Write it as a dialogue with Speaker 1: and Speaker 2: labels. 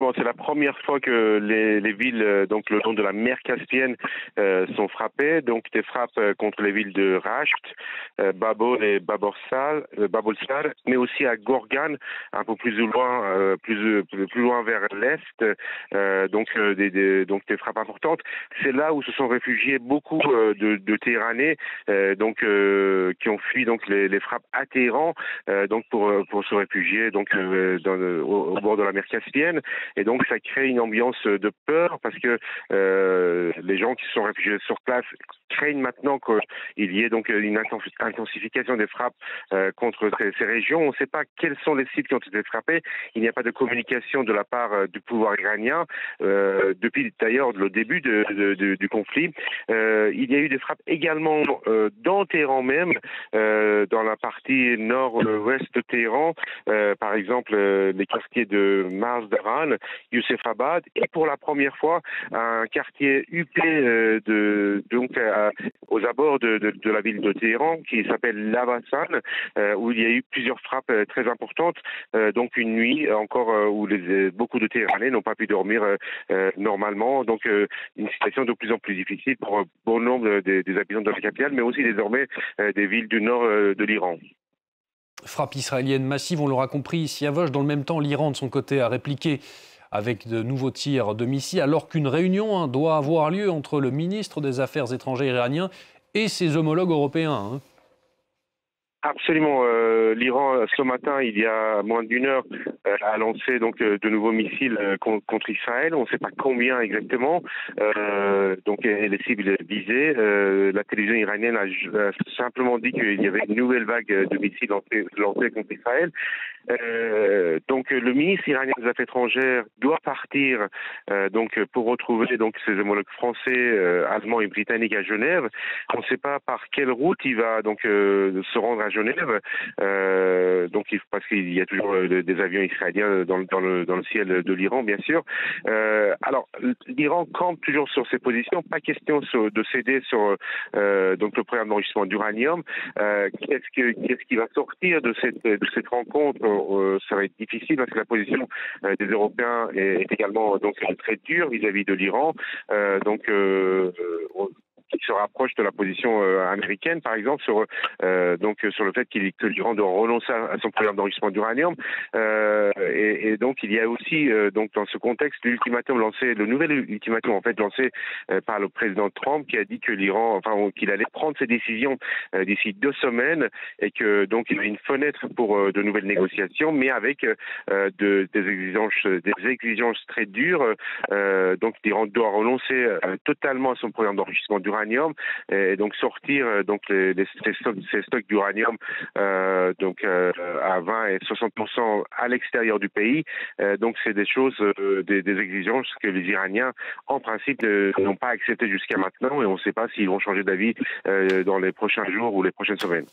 Speaker 1: Bon, c'est la première fois que les villes, donc le long de la mer Caspienne, sont frappées. Donc des frappes contre les villes de Rasht, Babol et Babolsar, mais aussi à Gorgan, un peu plus loin, plus loin vers l'est. Donc des frappes importantes. C'est là où se sont réfugiés beaucoup de Téhéranais, qui ont fui donc les frappes à Téhéran, pour se réfugier au bord de la mer Caspienne. Et donc, ça crée une ambiance de peur parce que les gens qui se sont réfugiés sur place craignent maintenant qu'il y ait donc une intensification des frappes contre ces régions. On ne sait pas quels sont les sites qui ont été frappés. Il n'y a pas de communication de la part du pouvoir iranien depuis d'ailleurs le début du conflit. Il y a eu des frappes également dans Téhéran même, dans la partie nord-ouest de Téhéran, par exemple les quartiers de Mazdaran, Youssefabad, et pour la première fois un quartier huppé aux abords de la ville de Téhéran qui s'appelle Lavassan, où il y a eu plusieurs frappes très importantes, donc une nuit encore où beaucoup de Téhéranais n'ont pas pu dormir normalement, donc une situation de plus en plus difficile pour un bon nombre des habitants de la capitale, mais aussi désormais des villes du nord de l'Iran.
Speaker 2: Frappe israélienne massive, on l'aura compris ici à Vosges. Dans le même temps, l'Iran, de son côté, a répliqué avec de nouveaux tirs de missiles, alors qu'une réunion doit avoir lieu entre le ministre des Affaires étrangères iranien et ses homologues européens.
Speaker 1: Absolument. L'Iran, ce matin, il y a moins d'une heure, a lancé de nouveaux missiles contre Israël. On ne sait pas combien exactement. Et les cibles visées. La télévision iranienne a simplement dit qu'il y avait une nouvelle vague de missiles lancés contre Israël. Le ministre iranien des Affaires étrangères doit partir pour retrouver ses homologues français, allemands et britanniques à Genève. On ne sait pas par quelle route il va se rendre à Genève, parce qu'il y a toujours des avions israéliens dans le ciel de l'Iran, bien sûr. Alors, l'Iran campe toujours sur ses positions, pas question de céder sur le programme d'enrichissement d'uranium. Qu'est-ce qui va sortir de cette rencontre? Ça va être difficile parce que la position des Européens est également très dure vis-à-vis de l'Iran. Qui se rapproche de la position américaine, par exemple, sur le fait que l'Iran doit renoncer à son programme d'enrichissement d'uranium. Donc il y a aussi dans ce contexte le nouvel ultimatum lancé par le président Trump, qui a dit que qu'il allait prendre ses décisions d'ici 2 semaines, et que il y avait une fenêtre pour de nouvelles négociations, mais avec des exigences très dures. L'Iran doit renoncer totalement à son programme d'enrichissement d'uranium, et donc sortir ces stocks d'uranium à 20 et 60% à l'extérieur du pays. C'est des choses, des exigences que les Iraniens en principe n'ont pas acceptées jusqu'à maintenant, et on ne sait pas s'ils vont changer d'avis dans les prochains jours ou les prochaines semaines.